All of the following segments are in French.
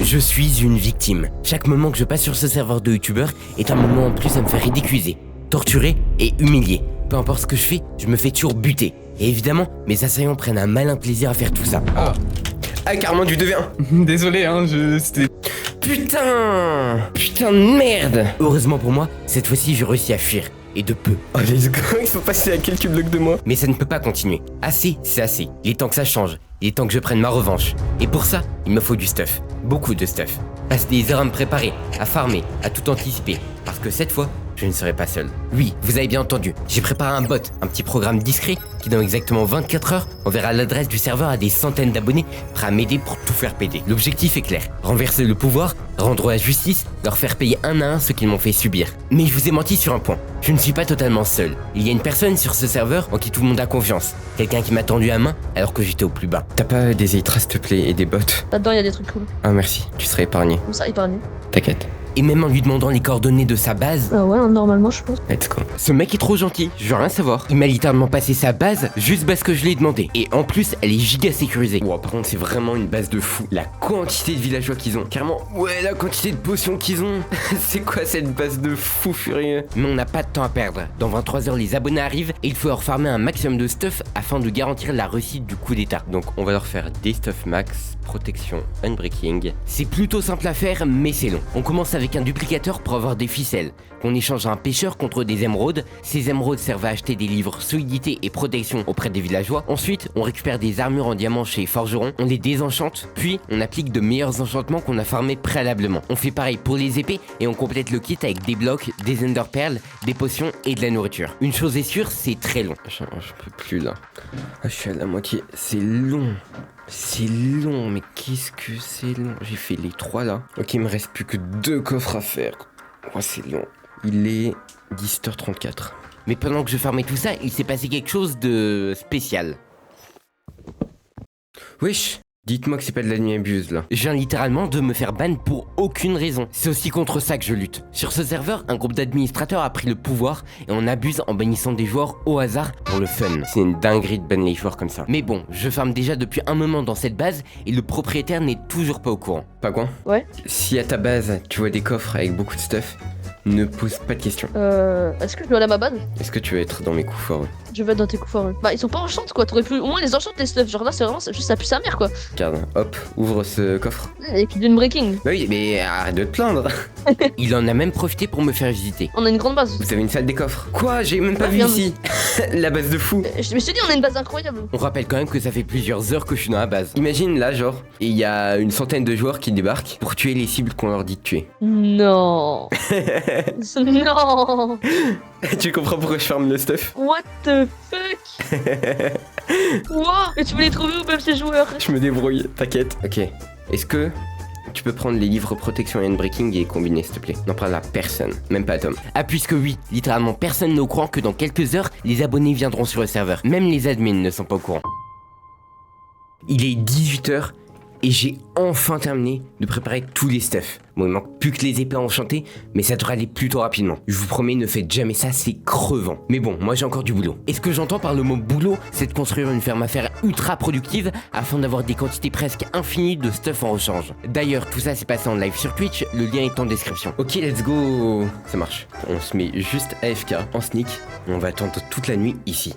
Je suis une victime. Chaque moment que je passe sur ce serveur de youtubeur est un moment en plus à me faire ridiculiser, torturer et humilier. Peu importe ce que je fais, je me fais toujours buter. Et évidemment, mes assaillants prennent un malin plaisir à faire tout ça. Ah, carrément du 2v1. Désolé, hein, c'était... Putain de merde. Heureusement pour moi, cette fois-ci j'ai réussi à fuir. Et de peu. Oh, let's go, il faut passer à quelques blocs de moi. Mais ça ne peut pas continuer. Assez, c'est assez. Il est temps que ça change. Il est temps que je prenne ma revanche. Et pour ça, il me faut du stuff. Beaucoup de stuff. Passe des heures à me préparer, à farmer, à tout anticiper. Parce que cette fois, je ne serai pas seul. Oui, vous avez bien entendu. J'ai préparé un bot, un petit programme discret qui dans exactement 24 heures enverra l'adresse du serveur à des centaines d'abonnés prêts à m'aider pour tout faire péter. L'objectif est clair. Renverser le pouvoir, rendre la justice, leur faire payer un à un ce qu'ils m'ont fait subir. Mais je vous ai menti sur un point. Je ne suis pas totalement seul. Il y a une personne sur ce serveur en qui tout le monde a confiance. Quelqu'un qui m'a tendu la main alors que j'étais au plus bas. T'as pas des Elytras s'il te plaît et des bots? Là-dedans, il y a des trucs cool. Ah merci, tu serais épargné. Comme ça, épargné. T'inquiète. Et même en lui demandant les coordonnées de sa base. Ah ouais, normalement, je pense. Let's go. Ce mec est trop gentil, je veux rien savoir. Il m'a littéralement passé sa base juste parce que je l'ai demandé. Et en plus, elle est giga sécurisée. Wow, par contre, c'est vraiment une base de fou. La quantité de villageois qu'ils ont. Carrément, ouais, la quantité de potions qu'ils ont. C'est quoi cette base de fou furieux? Mais on n'a pas de temps à perdre. Dans 23 heures, les abonnés arrivent et il faut leur farmer un maximum de stuff afin de garantir la réussite du coup d'état. Donc, on va leur faire des stuff max, protection, unbreaking. C'est plutôt simple à faire, mais c'est long. On commence avec un duplicateur pour avoir des ficelles, qu'on échange à un pêcheur contre des émeraudes. Ces émeraudes servent à acheter des livres solidité et protection auprès des villageois. Ensuite, on récupère des armures en diamant chez forgerons, on les désenchante, puis on applique de meilleurs enchantements qu'on a farmés préalablement. On fait pareil pour les épées et on complète le kit avec des blocs, des ender perles, des potions et de la nourriture. Une chose est sûre, c'est très long. Je peux plus là. Ah, je suis à la moitié. C'est long. C'est long, mais qu'est-ce que c'est long. J'ai fait les 3 là. Ok, il me reste plus que 2 coffres à faire. Oh, c'est long. Il est 17h34. Mais pendant que je farmais tout ça, il s'est passé quelque chose de spécial. Wesh, dites-moi que c'est pas de la nuit abuse là. Je viens littéralement de me faire ban pour aucune raison. C'est aussi contre ça que je lutte. Sur ce serveur, un groupe d'administrateurs a pris le pouvoir et on abuse en bannissant des joueurs au hasard pour le fun. C'est une dinguerie de ban les joueurs comme ça. Mais bon, je farme déjà depuis un moment dans cette base et le propriétaire n'est toujours pas au courant. Pas quoi? Ouais. Si à ta base, tu vois des coffres avec beaucoup de stuff, ne pose pas de questions. Est-ce que je dois aller à ma base? Est-ce que tu veux être dans mes coups forts? Je vais être dans tes coups forts. Bah, ils sont pas enchantés quoi. T'aurais pu au moins les enchanter les stuff. Genre là, c'est vraiment juste ça pue sa mère quoi. Regarde, hop, ouvre ce coffre. Et qui d'une breaking. Bah oui, mais arrête de te plaindre. Il en a même profité pour me faire visiter. On a une grande base. Vous avez une salle des coffres. Quoi? J'ai même pas vu regarde. ici. La base de fou. Je me suis dit, on a une base incroyable. On rappelle quand même que ça fait plusieurs heures que je suis dans la base. Imagine là, genre, et il y a une centaine de joueurs qui débarquent pour tuer les cibles qu'on leur dit de tuer. Non. Non. Tu comprends pourquoi je ferme le stuff? What the fuck. Wow. Et tu veux les trouver où même ces joueurs? Je me débrouille, t'inquiète. Ok, est-ce que tu peux prendre les livres protection et unbreaking et les combiner s'il te plaît? N'en parle à personne, même pas à Tom. Ah puisque oui, littéralement personne n'est au courant que dans quelques heures, les abonnés viendront sur le serveur. Même les admins ne sont pas au courant. Il est 18h et j'ai enfin terminé de préparer tous les stuffs. Bon, il manque plus que les épées enchantées, mais ça devrait aller plutôt rapidement. Je vous promets, ne faites jamais ça, c'est crevant. Mais bon, moi j'ai encore du boulot. Et ce que j'entends par le mot boulot, c'est de construire une ferme à faire ultra productive afin d'avoir des quantités presque infinies de stuff en rechange. D'ailleurs, tout ça s'est passé en live sur Twitch, le lien est en description. Ok, let's go. Ça marche. On se met juste AFK en sneak. On va attendre toute la nuit ici.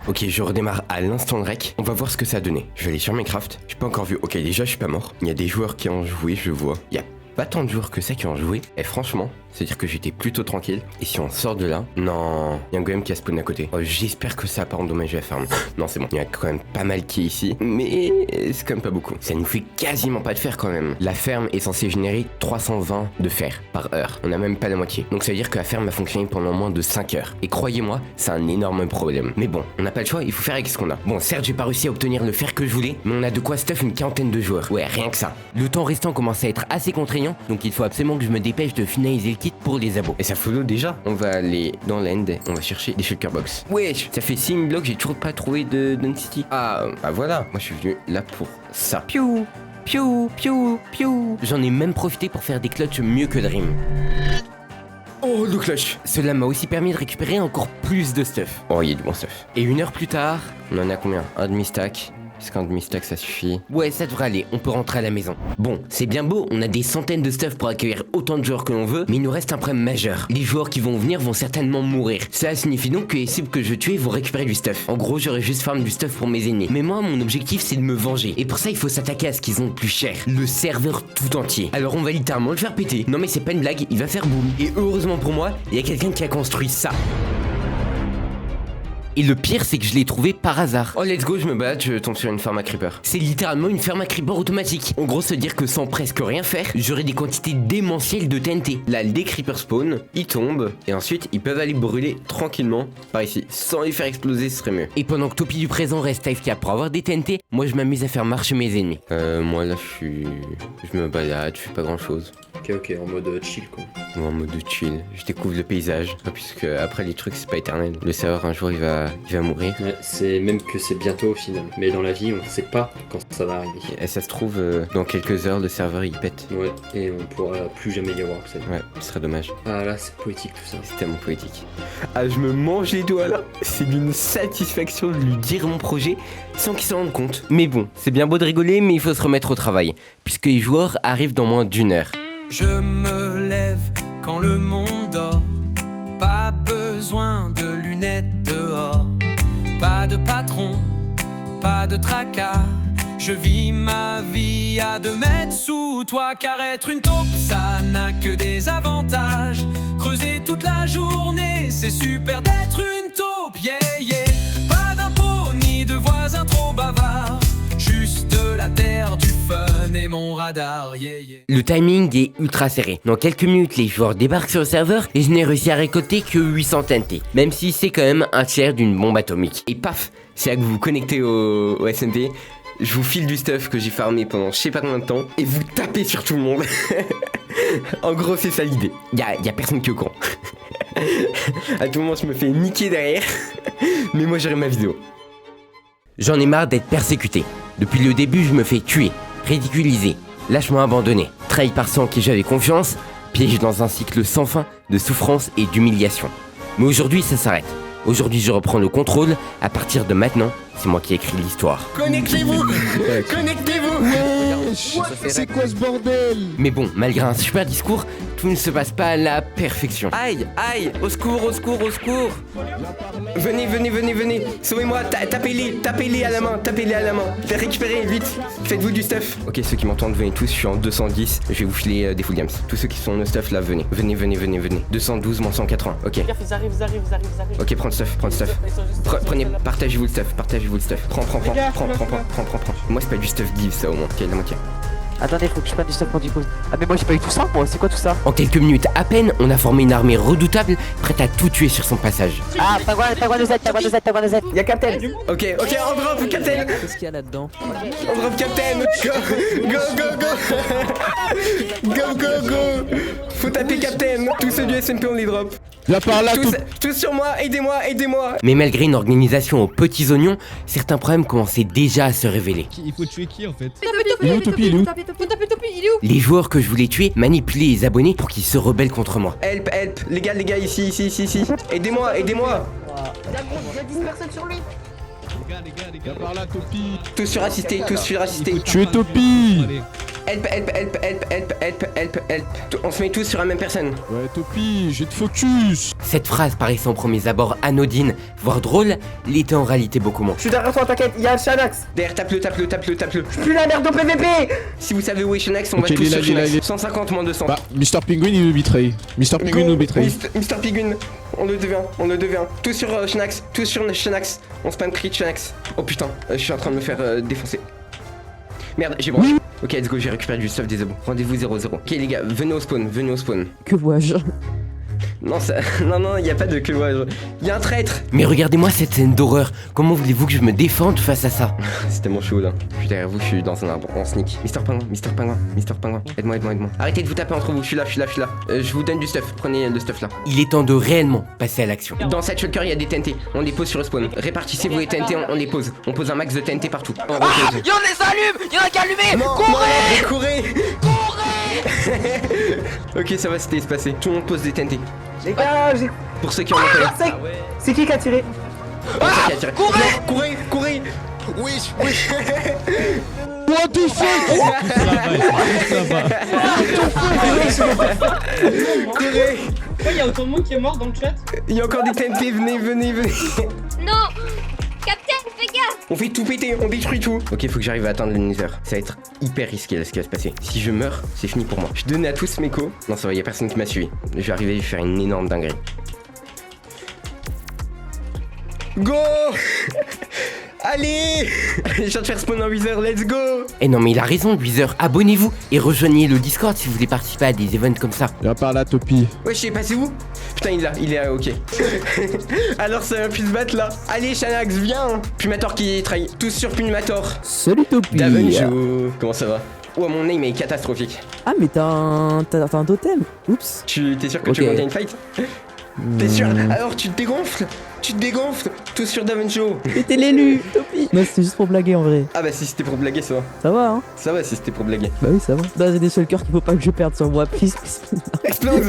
Ok, je redémarre à l'instant le rec. On va voir ce que ça a donné. Je vais aller sur Minecraft. J'ai pas encore vu. Ok, déjà, je suis pas mort. Il y a des joueurs qui ont joué, je vois. Il y a pas tant de joueurs que ça qui ont joué. Et franchement, c'est-à-dire que j'étais plutôt tranquille. Et si on sort de là, non, il y a un golem qui a spawn à côté. Oh, j'espère que ça a pas endommagé la ferme. Non, c'est bon. Il y a quand même pas mal qui est ici. Mais c'est quand même pas beaucoup. Ça nous fait quasiment pas de fer quand même. La ferme est censée générer 320 de fer par heure. On a même pas la moitié. Donc ça veut dire que la ferme a fonctionné pendant moins de 5 heures. Et croyez-moi, c'est un énorme problème. Mais bon, on n'a pas le choix, il faut faire avec ce qu'on a. Bon, certes, j'ai pas réussi à obtenir le fer que je voulais, mais on a de quoi stuff une quarantaine de joueurs. Ouais, rien que ça. Le temps restant commence à être assez contraignant, donc il faut absolument que je me dépêche de finaliser le kit pour les abos. Et ça follow déjà. On va aller dans l'end, on va chercher des shulker box. Wesh, ça fait 6 blocs, j'ai toujours pas trouvé de density. Ah, bah voilà, moi je suis venu là pour ça. Piou, piou, piou, piou. J'en ai même profité pour faire des clutches mieux que Dream. Oh, le clutch. Cela m'a aussi permis de récupérer encore plus de stuff. Oh, il y a du bon stuff. Et 1 heure plus tard, on en a combien? Un demi-stack. Est-ce qu'un demi-stack ça suffit? Ouais, ça devrait aller, on peut rentrer à la maison. Bon, c'est bien beau, on a des centaines de stuff pour accueillir autant de joueurs que l'on veut, mais il nous reste un problème majeur. Les joueurs qui vont venir vont certainement mourir. Cela signifie donc que les cibles que je veux tuer vont récupérer du stuff. En gros, j'aurais juste farm du stuff pour mes ennemis. Mais moi, mon objectif, c'est de me venger. Et pour ça, il faut s'attaquer à ce qu'ils ont le plus cher. Le serveur tout entier. Alors on va littéralement le faire péter. Non mais c'est pas une blague, il va faire boum. Et heureusement pour moi, il y a quelqu'un qui a construit ça. Et le pire, c'est que je l'ai trouvé par hasard. Oh let's go, je me balade, je tombe sur une farm à creeper. C'est littéralement une ferme à creeper automatique. En gros, se dire que sans presque rien faire, j'aurai des quantités démentielles de TNT. Là, les creepers spawn, ils tombent, et ensuite ils peuvent aller brûler tranquillement par ici. Sans les faire exploser, ce serait mieux. Et pendant que Topi du présent reste AFK pour avoir des TNT, moi je m'amuse à faire marcher mes ennemis. Moi là, je me balade, je fais pas grand chose. Ok, en mode chill quoi. Moi en mode chill, je découvre le paysage. Puisque après les trucs, c'est pas éternel. Le serveur, un jour, il va mourir. Ouais, c'est même que c'est bientôt au final. Mais dans la vie, on sait pas quand ça va arriver. Et ça se trouve, dans quelques heures, le serveur il pète. Ouais, et on pourra plus jamais les voir, ça. Ouais, ce serait dommage. Ah là, c'est poétique tout ça. C'est tellement poétique. Ah, je me mange les doigts là. C'est d'une satisfaction de lui dire mon projet sans qu'il s'en rende compte. Mais bon, c'est bien beau de rigoler, mais il faut se remettre au travail, puisque les joueurs arrivent dans moins d'une heure. Je me lève quand le monde dort. Pas besoin de lunettes dehors. Pas de patron, pas de tracas. Je vis ma vie à 2 mètres sous toi. Car être une taupe, ça n'a que des avantages. Creuser toute la journée, c'est super d'être une taupe. Yeah, yeah. Pas d'impôts ni de voisins trop bavards. Juste de la terre, du fun et mon radar, yeah, yeah. Le timing est ultra serré. Dans quelques minutes, les joueurs débarquent sur le serveur et je n'ai réussi à récolter que 800 TNT. Même si c'est quand même un tiers d'une bombe atomique. Et paf, c'est là que vous vous connectez au SMP. Je vous file du stuff que j'ai farmé pendant je sais pas combien de temps. Et vous tapez sur tout le monde. En gros, c'est ça l'idée. Y a personne qui est au courant. À tout moment, je me fais niquer derrière. Mais moi, j'aurai ma vidéo. J'en ai marre d'être persécuté. Depuis le début, je me fais tuer, ridiculiser, lâchement abandonné, trahi par ceux en qui j'avais confiance, piégé dans un cycle sans fin de souffrance et d'humiliation. Mais aujourd'hui, ça s'arrête. Aujourd'hui, je reprends le contrôle. À partir de maintenant, c'est moi qui écris l'histoire. Connectez-vous. Connectez-vous. C'est quoi ce bordel? Mais bon, malgré un super discours, tout ne se passe pas à la perfection. Aïe, aïe, au secours, au secours, au secours. Venez, venez, venez, venez. Sauvez-moi, tapez-les à la main, tapez-les à la main. Faites récupérer, vite. Faites-vous du stuff. Ok, ceux qui m'entendent, venez tous, je suis en 210. Je vais vous filer des full games. Tous ceux qui sont en stuff là, venez. Venez, venez, venez, venez. 212, moins 180, ok. Ils arrivent. Ok, prends le stuff, prends le stuff. Prenez, partagez-vous le stuff, partagez-vous le stuff. Prends. Moi, c'est pas du stuff give, ça au moins. Ok, la moitié. Attendez, faut que je prenne du stuff pour du coup. Ah mais moi j'ai pas eu tout ça, moi, c'est quoi tout ça? En quelques minutes à peine, on a formé une armée redoutable, prête à tout tuer sur son passage. Ah, Pagwan de Z. Y'a Captain. Ok, on drop Captain. Qu'est-ce qu'il y a là-dedans? On drop Captain. Go. Faut taper Captain. Tous ceux du SMP, on les drop. Viens par là, Tous sur moi, aidez-moi. Mais malgré une organisation aux petits oignons, certains problèmes commençaient déjà à se révéler. Il faut tuer qui en fait? Il est où Topi? Il est où? Les joueurs que je voulais tuer manipulaient les abonnés pour qu'ils se rebellent contre moi. Help, les gars, ici. Aidez-moi. Il y a 10 personnes sur lui. Les gars, viens par là, Topi. Tous surassistés. Tuer Topi. Help. On se met tous sur la même personne. Ouais, Topi, j'ai de focus. Cette phrase paraissant au premier abord anodine, voire drôle, l'était en réalité beaucoup moins. Je suis derrière toi, t'inquiète, il y a Shanax. Derrière, tape-le. Je suis la merde au PVP. Si vous savez où est Shanax, on va Ok, tous il est là, sur il est là, Shanax. il est- 150 moins 200. Bah, Mr. Penguin il nous betray. Mr. Penguin nous betray. Mr. Penguin, on le devient. Tous sur Shanax, On spam crit Shanax. Oh putain, je suis en train de me faire défoncer. Merde, j'ai branché. Ok, let's go, j'ai récupéré du stuff des abos. Rendez-vous 0-0. Ok les gars, venez au spawn. Que vois-je? Non, y a pas de que vois-je. Y a un traître. Mais regardez-moi cette scène d'horreur. Comment voulez-vous que je me défende face à ça? C'est tellement chaud là. Je suis derrière vous, je suis dans un arbre, en sneak. Mr. Pingouin. Aide-moi. Arrêtez de vous taper entre vous, je suis là. Je vous donne du stuff, prenez le stuff là. Il est temps de réellement passer à l'action. Dans cette shulker, il y a des TNT. On les pose sur le spawn. Répartissez-vous les TNT, on les pose. On pose un max de TNT partout. Y'en a qui allument! Courez. Ok, ça va, c'était espacé. Tout le monde pose des TNT. Les gars, j'ai. Pour ceux qui en ont fait. C'est qui a tiré? Courez. Wesh. What the fuck? Ça va. Courez. Pourquoi il y a autant de monde qui est mort dans le chat? Il y a encore des TNT, venez. Non! Capitaine, fais gaffe! On fait tout péter, on détruit tout. Ok, faut que j'arrive à atteindre le Nether. Ça va être hyper risqué là ce qui va se passer. Si je meurs, c'est fini pour moi. Je donnais à tous mes co. Non, ça va, y a personne qui m'a suivi. Je vais arriver à faire une énorme dinguerie. Go! Allez! Je viens de faire spawn un Wither, let's go! Eh non mais il a raison, Wither, abonnez-vous et rejoignez le Discord si vous voulez participer à des events comme ça. Viens par là, Topi. Ouais, je sais pas, c'est où? Putain, il est là, ok. Alors ça va plus se battre là. Allez, Shanax, viens! Pumator qui trahit. Tous sur Pumator. Salut Topi. Davenjo, comment ça va? Oh, mon name est catastrophique. Ah mais t'as un totem. Oups. T'es sûr que Ok. tu veux monter une fight? T'es sûr? Alors tu te dégonfles? Tous sur Davenjo. Mais t'es l'élu, Topi. Non, c'était juste pour blaguer en vrai. Ah bah si c'était pour blaguer, ça va. Ça va, hein? Ça va si c'était pour blaguer. Bah oui, ça va. Bah, c'est des seuls cœurs qu'il faut pas que je perde sur moi, please. Explose!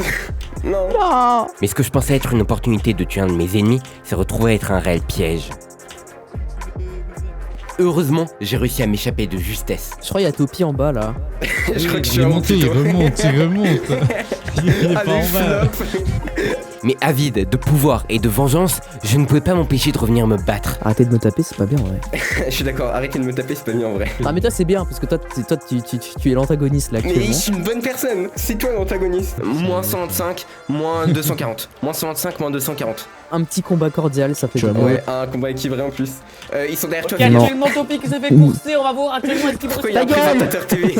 Non. Non. Mais ce que je pensais être une opportunité de tuer un de mes ennemis s'est retrouvé à être un réel piège. Heureusement, j'ai réussi à m'échapper de justesse. Je crois qu'il y a Topi en bas là. Je crois que je Il suis est en monté, il remonte. Il est pas en bas. Mais avide de pouvoir et de vengeance, je ne pouvais pas m'empêcher de revenir me battre. Arrêtez de me taper, c'est pas bien en vrai. Je suis d'accord, arrêtez de me taper, c'est pas bien en vrai. Ah mais toi c'est bien parce que toi tu es l'antagoniste là Mais actuellement. je suis une bonne personne, c'est toi l'antagoniste. Moins 125, moins 240. Moins 125, moins 240. Un petit combat cordial, ça fait Tu du vas bien. Ouais, un combat équilibré en plus. Ils sont derrière toi. Non. Actuellement, Topi qui s'est fait courser, on va voir actuellement est-ce qu'il Pourquoi il y a un Ta gueule présentateur TV?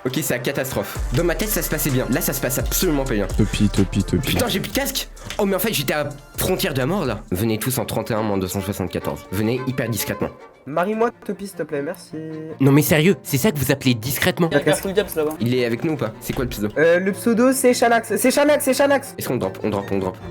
Ok, c'est la catastrophe. Dans ma tête, ça se passait bien. Là, ça se passe absolument pas bien. Topi. Putain, j'ai plus de casque. Oh, mais en fait, j'étais à la frontière de la mort là. Venez tous en 31 moins 274. Venez hyper discrètement. Marie-moi, Topi, s'il te plaît, merci. Non mais sérieux, c'est ça que vous appelez discrètement? Il y a Cartoon Gaps là-bas. Il est avec nous ou pas? C'est quoi le pseudo? Le pseudo, c'est Shanax. C'est Shanax. Est-ce qu'on drop?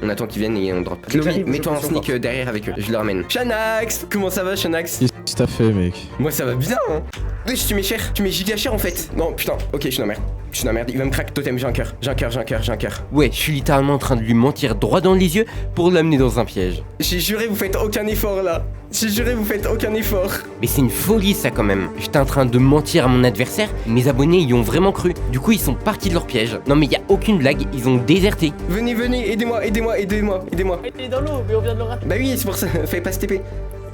On attend qu'ils viennent et on drop. J'arrive, Chloé, je mets-toi en suis sneak derrière avec eux. Je le ramène. Shanax! Comment ça va, Shanax? Qu'est-ce que t'as fait, mec? Moi, ça va bien, hein. Wesh, tu mets cher. Tu mets giga cher en fait. Non, putain. Ok, je suis dans la merde. Il va me crack totem. J'ai un cœur. Ouais, je suis littéralement en train de lui mentir droit dans les yeux pour l'amener dans un piège. J'ai juré, vous faites aucun effort là. Mais c'est une folie ça quand même. J'étais en train de mentir à mon adversaire, mes abonnés y ont vraiment cru. Du coup ils sont partis de leur piège. Non mais y a aucune blague, ils ont déserté. Venez, aidez-moi. Il est dans l'eau, mais on vient de le rater. Bah oui, c'est pour ça. Fallait pas se TP.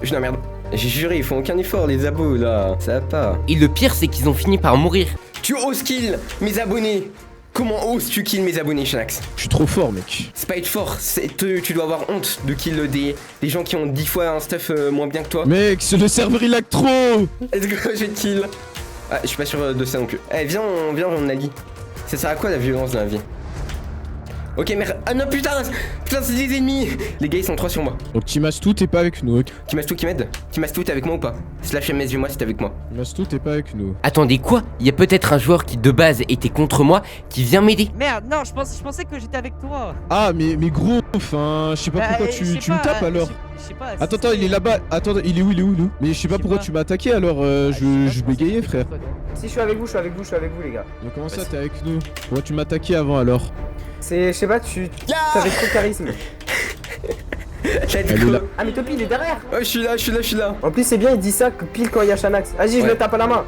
Je la merde. J'ai juré, ils font aucun effort les abos là. Ça va pas. Et le pire c'est qu'ils ont fini par mourir. Tu oses kill mes abonnés. Comment oses-tu kill mes abonnés, Shanax? Je suis trop fort, mec. C'est pas être fort, tu dois avoir honte de kill des gens qui ont 10 fois un stuff moins bien que toi. Mec, c'est le serveur il lag trop. Let's go, je vais te kill. Ah, je suis pas sûr de ça non plus. Eh, viens, on a dit. Ça sert à quoi la violence dans la vie? Ok, merde. Ah non, putain, c'est des ennemis. Les gars, ils sont 3 sur moi. Donc Timastou, t'es pas avec nous, ok? Timastou qui m'aide? Timastou, t'es avec moi ou pas? Slash mes yeux, moi, si t'es avec moi. Timastou, t'es pas avec nous. Attendez quoi? Il y a peut-être un joueur qui de base était contre moi qui vient m'aider. Merde, non, je pensais que j'étais avec toi. Ah, mais gros, enfin, je sais pas pourquoi tu me tapes alors. Je sais pas. Attends, il est là-bas. Attends, il est où, Mais je sais pas pourquoi tu m'as attaqué alors, je bégayais, frère. Si je suis avec vous, les gars. Donc comment ça, t'es avec nous? Pourquoi tu m'as attaqué avant alors? Je sais pas, t'avais trop de charisme. Let's Elle go. est là. Ah mais Topi il est derrière. Oh, je suis là. En plus c'est bien, il dit ça que pile quand il y a Shanax. Vas-y, je Ouais. le tape à la main.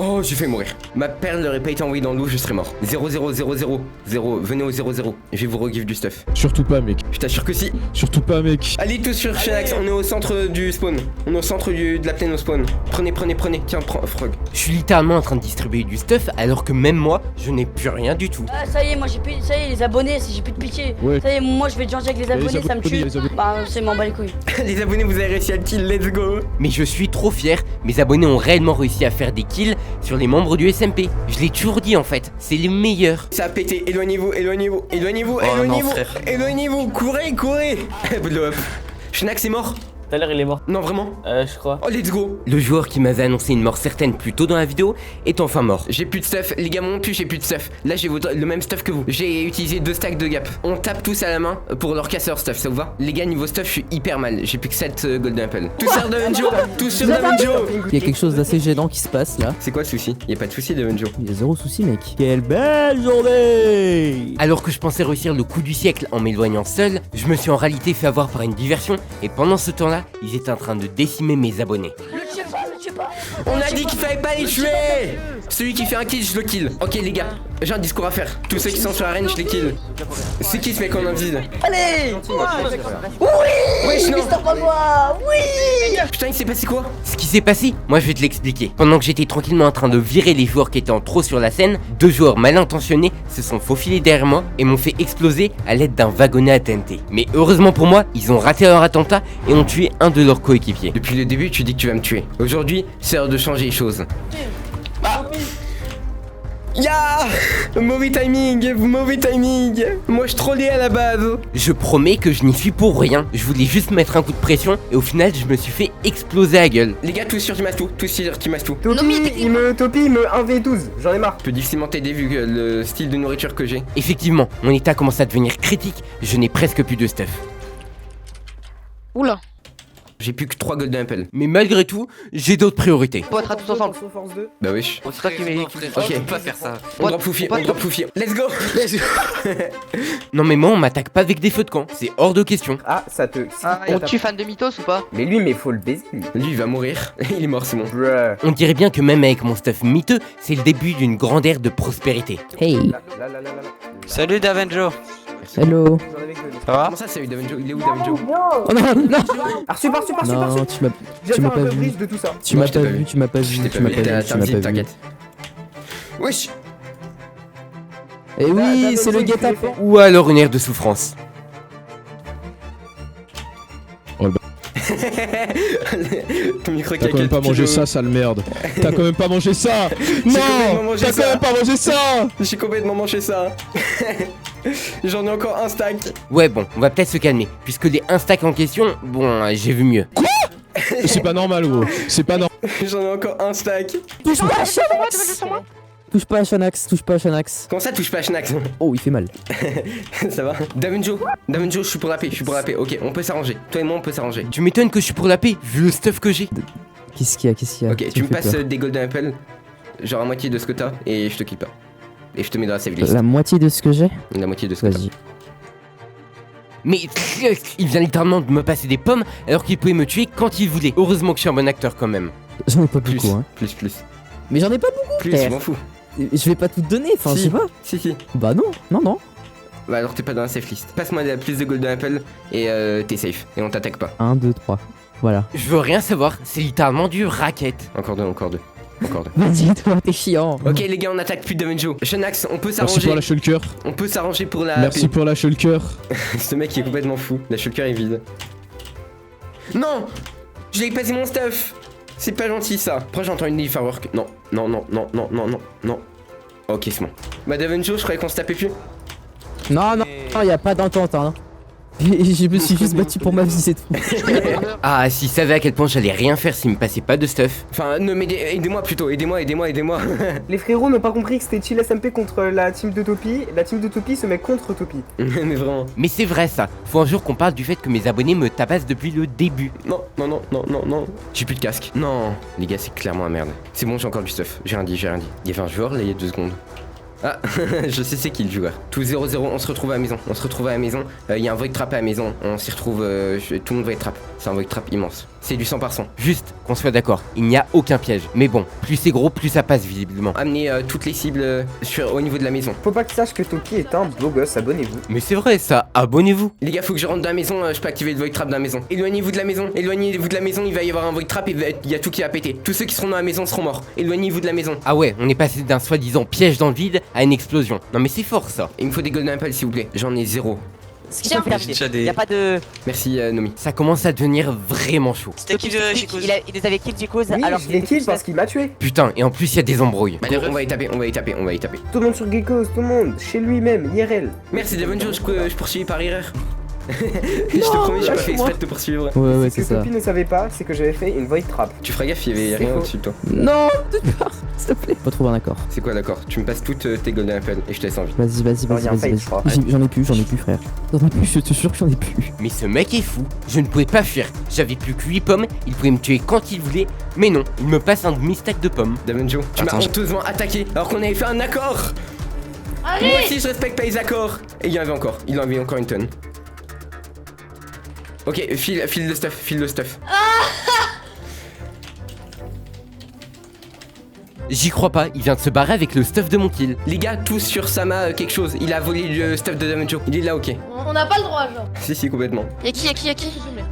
Oh, j'ai fait mourir. Ma perle n'aurait pas été envoyée dans l'eau, je serais mort. 0, 0, 0, 0, 0. Venez au 0, 0. Je vais vous regive du stuff. Surtout pas, mec. Je t'assure que si. Surtout pas, mec. Allez tous sur Shanax, on est au centre du spawn. On est au centre de la plaine au spawn. Prenez. Tiens, prends Frog. Je suis littéralement en train de distribuer du stuff alors que même moi, je n'ai plus rien du tout. Ah, ça y est, moi j'ai plus. Ça y est, les abonnés, si j'ai plus de pitié. Ouais. Ça y est, moi je vais te changer avec les abonnés, ça me tue. les abonnés. Bah, c'est m'en bat les couilles. Les abonnés, vous avez réussi à le kill, let's go. Mais je suis trop fier, mes abonnés ont réellement réussi à faire des kills sur les membres du SMP. Je l'ai toujours dit en fait, c'est les meilleurs. Ça a pété, éloignez-vous. non, frère. Éloignez-vous, courez. Blow up. Shanax est mort. Tout à l'heure, il est mort. Non, vraiment? Je crois. Oh, let's go. Le joueur qui m'avait annoncé une mort certaine plus tôt dans la vidéo est enfin mort. J'ai plus de stuff, les gars m'ont pu, j'ai plus de stuff. Là j'ai le même stuff que vous. J'ai utilisé 2 stacks de gap. On tape tous à la main pour leur casser leur stuff, ça vous va? Les gars niveau stuff je suis hyper mal. J'ai plus que 7 golden apple. Tout sur Davenjo. Tout sur Davenjo. Il y a quelque chose d'assez gênant qui se passe là. C'est quoi le souci? Y a pas de souci Davenjo. Il y a zéro souci mec. Quelle belle journée. Alors que je pensais réussir le coup du siècle en m'éloignant seul, je me suis en réalité fait avoir par une diversion et pendant ce temps-là, ils étaient en train de décimer mes abonnés. Le tue pas. On a dit qu'il fallait pas les tuer. Celui qui fait un kill, je le kill. Ok les gars, j'ai un discours à faire. Tous ceux qui sont sur la reine, je les kill. C'est qui ce mec en invisible? Allez. Wesh non. Oui. Putain il s'est passé quoi? Ce qui s'est passé, moi je vais te l'expliquer. Pendant que j'étais tranquillement en train de virer les joueurs qui étaient en trop sur la scène, 2 joueurs mal intentionnés se sont faufilés derrière moi et m'ont fait exploser à l'aide d'un wagonnet à TNT. Mais heureusement pour moi, ils ont raté leur attentat et ont tué un de leurs coéquipiers. Depuis le début tu dis que tu vas me tuer. Aujourd'hui c'est l'heure de changer les choses. Ya mauvais timing. Moi je trollais à la base. Je promets que je n'y suis pour rien. Je voulais juste mettre un coup de pression et au final je me suis fait exploser la gueule. Les gars tous sur Timastou. Tous sur Timastou. Topi il me 1v12, j'en ai marre. Je peux difficilement t'aider vu que le style de nourriture que j'ai. Effectivement, mon état commence à devenir critique, je n'ai presque plus de stuff. Oula. J'ai plus que 3 golden apple. Mais malgré tout, j'ai d'autres priorités. On va être tous ensemble. Force 2. Bah wesh. C'est toi qui m'as Ok, pas faire ça. on drop Foufi, Let's go. Non mais moi on m'attaque pas avec des feux de camp, c'est hors de question. Ah, ça te. On tue fan de Mythos ou pas? Mais lui, mais faut le baiser lui. Lui il va mourir. Il est mort c'est bon. Bruh. On dirait bien que même avec mon stuff miteux, c'est le début d'une grande ère de prospérité. Hey. Là. Salut Davenjo. Hello. J'en avais que deux. Ça va? Comment ça c'est Davenjo? Il est où Davenjo? Oh non non. Arsu, Non, tu m'as pas vu. brise de tout ça. Tu Non, m'as je t'ai pas pas vu, vu. tu m'as pas Je vu, t'ai tu pas m'as vu, pas vu, tu m'as pas vu. t'inquiète. Wesh. Et oui, c'est le guet-apens. Ou alors une ère de souffrance. Ton micro T'as quand même pas mangé ça, sale merde. T'as quand même pas mangé ça. Non, t'as quand même pas mangé ça. J'ai complètement mangé ça. J'en ai encore un stack. Ouais bon, on va peut-être se calmer, puisque les 1 stack en question, bon j'ai vu mieux. C'est pas normal gros. C'est pas normal. J'en ai encore un stack. Touche pas à Shanax. Touche pas à Shanax, touche pas à Shanax. Comment ça touche pas à Schnax? Oh, il fait mal. Ça va? Davenjo, je suis pour la paix, Ok, on peut s'arranger. Toi et moi on peut s'arranger. Tu m'étonnes que je suis pour la paix, vu le stuff que j'ai. Qu'est-ce qu'il y a? Ok, tu me passes des golden apple, genre à moitié de ce que t'as, et je te kill pas. Et je te mets dans la save list. La moitié de ce que j'ai? La moitié de ce que t'as. Vas-y. Mais il vient littéralement de me passer des pommes alors qu'il pouvait me tuer quand il voulait. Heureusement que je suis un bon acteur quand même. J'en ai pas Plus, beaucoup, hein. plus. Mais j'en ai pas beaucoup, Plus, frère. je m'en fous. Je vais pas tout te donner, enfin, je sais pas. Si. Bah non. Bah alors t'es pas dans la safe list. Passe-moi plus de golden apple et t'es safe. Et on t'attaque pas. 1, 2, 3. Voilà. Je veux rien savoir, c'est littéralement du racket. Encore deux. Vas-y, toi, t'es chiant. Ok les gars, on attaque plus de Davenjo. Shanax, on peut Merci s'arranger. pour la shulker. On peut s'arranger pour la Merci pour la shulker. Ce mec est complètement fou. La shulker est vide. Non, je l'ai passé mon stuff. C'est pas gentil ça. Pourquoi j'entends une firework? Non. Ok, c'est bon. Bah Davenjo, je croyais qu'on se tapait plus. Non, y a pas d'entente, hein. Je me suis juste battu pour ma vie, c'est tout. Ah, s'il savait à quel point j'allais rien faire s'il me passait pas de stuff. Enfin, non mais aidez-moi plutôt, aidez-moi. Les frérots n'ont pas compris que c'était Chill SMP contre la team de Topi. La team de Topi se met contre Topi. Mais vraiment. Mais c'est vrai ça, faut un jour qu'on parle du fait que mes abonnés me tabassent depuis le début. Non. J'ai plus de casque. Non, les gars, c'est clairement la merde. C'est bon, j'ai encore du stuff. J'ai rien dit. Il y avait un joueur là il y a 2 secondes. Ah, je sais c'est qui le joueur. Tout 0-0, on se retrouve à la maison. Il y a un void trap à la maison. On s'y retrouve, tout le monde void trap. C'est un void trap immense. C'est du 100%. Juste qu'on soit d'accord, il n'y a aucun piège. Mais bon, plus c'est gros, plus ça passe visiblement. Amenez toutes les cibles au niveau de la maison. Faut pas que tu saches que Topi est un beau gosse, abonnez-vous. Mais c'est vrai ça, abonnez-vous. Les gars, faut que je rentre dans la maison, je peux activer le void trap dans la maison. Éloignez-vous de la maison, il va y avoir un void trap et il y a tout qui va péter. Tous ceux qui seront dans la maison seront morts. Éloignez-vous de la maison. Ah ouais, on est passé d'un soi-disant piège dans le vide à une explosion. Non mais c'est fort ça. Il me faut des golden apples s'il vous plaît. J'en ai 0. Ce qu'il faut faire, y a pas de. Merci Nomi. Ça commence à devenir vraiment chaud. C'était qui de Chicose? Il les avait kill Chicose Oui, alors je l'ai kill parce qu'il m'a tué. Putain, et en plus il y a des embrouilles. On va y taper. Tout le monde sur Geckos, tout le monde, chez lui-même, IRL. Merci Davenjo, je poursuis par erreur. Je te promets, j'ai pas fait exprès de te poursuivre. Ouais, Ce c'est que ça. Topi ne savait pas, c'est que j'avais fait une void trap. Tu feras gaffe, il y avait C'est rien faux. au-dessus de toi. Non, s'il te plaît. Faut trouver un accord. C'est quoi d'accord? Tu me passes toutes tes golden apples et je te laisse en vie. Vas-y, Non, y a un fight, je crois. J'en ai plus, frère. J'en ai plus, je te jure que j'en ai plus. Mais ce mec est fou. Je ne pouvais pas fuir. J'avais plus que 8 pommes. Il pouvait me tuer quand il voulait. Mais non, il me passe un demi-stack de pommes. Davenjo, tu m'as honteusement attaqué alors qu'on avait fait un accord. Moi aussi je respecte pas les accords. Et il y en avait encore, il en avait encore une tonne. Ok, file le stuff. J'y crois pas, il vient de se barrer avec le stuff de mon kill. Les gars, tous sur Sama quelque chose. Il a volé le stuff de Davenjo. Il est là, ok. On n'a pas le droit, genre. Si, complètement. Y'a qui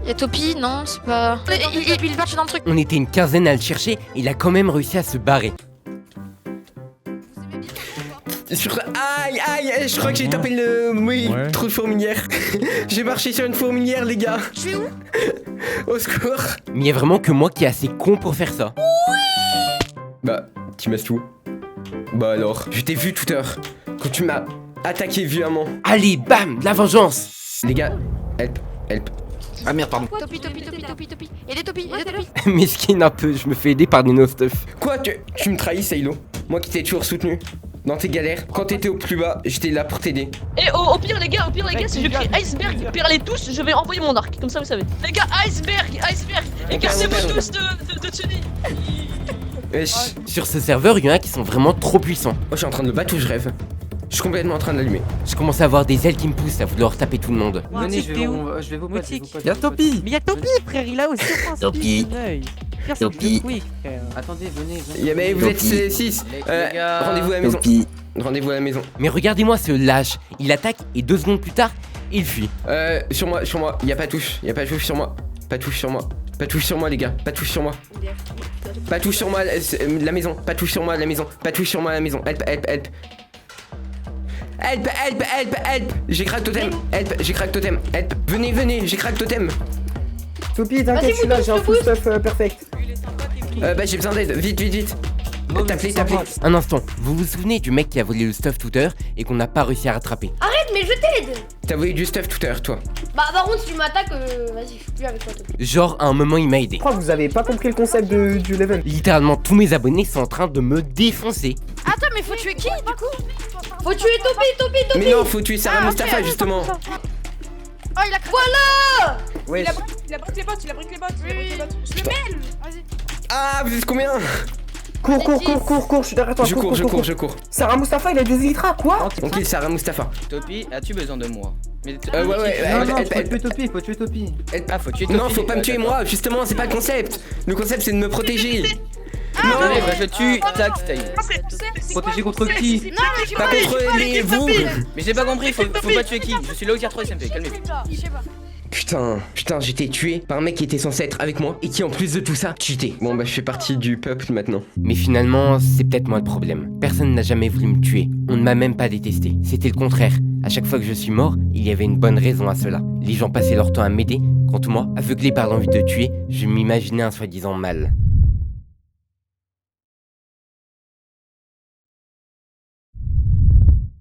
Y'a Topi, non, c'est pas. Il va dans le truc. On était une quinzaine à le chercher, il a quand même réussi à se barrer. Aïe, je crois que j'ai tapé le... Oui, trop de fourmilière. J'ai marché sur une fourmilière, les gars. Je suis où? Au secours. Mais y a vraiment que moi qui est assez con pour faire ça. Bah, tu m'as tout. Bah alors, je t'ai vu tout à l'heure. Quand tu m'as attaqué violemment. Allez, bam, de la vengeance. Les gars, help. Ah merde, pardon. Topi. Aidez Topi. Mesquine un peu, je me fais aider par des no-stuff. Quoi, tu me trahis, Sailo? Moi qui t'ai toujours soutenu dans tes galères. Quand t'étais au plus bas, j'étais là pour t'aider. Et au pire les gars, si je crie iceberg, pire tous, je vais envoyer mon arc, comme ça vous savez. Les gars, iceberg, écartez-vous tous de Tsunny. Wesh. Sur ce serveur, il y en a qui sont vraiment trop puissants. Moi je suis en train de le battre ou je rêve? Je suis complètement en train de l'allumer. Je commence à avoir des ailes qui me poussent à vouloir taper tout le monde. Venez, je vais vous passer. Y'a Topi. Mais y'a Topi, frère, il a aussi Topi. Topi. Attendez, venez. Mais vous êtes 6. Rendez-vous à la maison. Rendez-vous à la maison. Mais regardez-moi ce lâche. Il attaque et 2 secondes plus tard, il fuit. Sur moi. Y a pas touche sur moi. Pas touche sur moi, les gars. Pas touche sur moi. Pas touche sur moi, la maison. Pas touche sur moi, la maison. Pas touche sur moi, la maison. Help. Help. J'ai crack totem. Help. Venez, j'ai crack totem. Topi, t'inquiète, je suis là, j'ai un full stuff perfect. Bah j'ai besoin d'aide, vite. T'appelez. Un instant, vous vous souvenez du mec qui a volé le stuff tout à l'heure et qu'on n'a pas réussi à rattraper? Arrête, mais je t'aide. T'as volé du stuff tout à l'heure, toi. Bah par contre, si tu m'attaques, vas-y, je suis plus avec toi, Topi. Genre, à un moment, il m'a aidé. Je crois que vous avez pas compris le concept du level. Littéralement, tous mes abonnés sont en train de me défoncer. Attends, mais faut tuer qui, du coup? Faut tuer Topi. Mais non, faut tuer Sarah Mustafa, justement. Oh, il a voilà. Ouais. Il a briqué les bottes. Je le mêle. Vas-y. Ah, vous êtes combien? Cours, je suis derrière toi. Je cours. Sarah Mustafa, il a des Elytra, quoi? On kill Sarah Mustafa. Topi, as-tu besoin de moi? Ouais. Faut tuer Topi. Ah, faut tuer Topi. Non, faut pas me tuer moi, justement, c'est pas le concept. Le concept, c'est de me protéger. Non, bah je tue Tac Style. Protéger contre qui? Non, Pas contre vous. Mais j'ai pas compris, faut pas tuer qui? Je suis là au tier 3 SMP, calmez-vous. je sais pas. Putain, j'étais tué par un mec qui était censé être avec moi et qui en plus de tout ça, cheatait. Bon bah je fais partie du peuple maintenant. Mais finalement, c'est peut-être moi le problème. Personne n'a jamais voulu me tuer. On ne m'a même pas détesté. C'était le contraire. À chaque fois que je suis mort, il y avait une bonne raison à cela. Les gens passaient leur temps à m'aider, quant à moi, aveuglé par l'envie de tuer, je m'imaginais un soi-disant mal.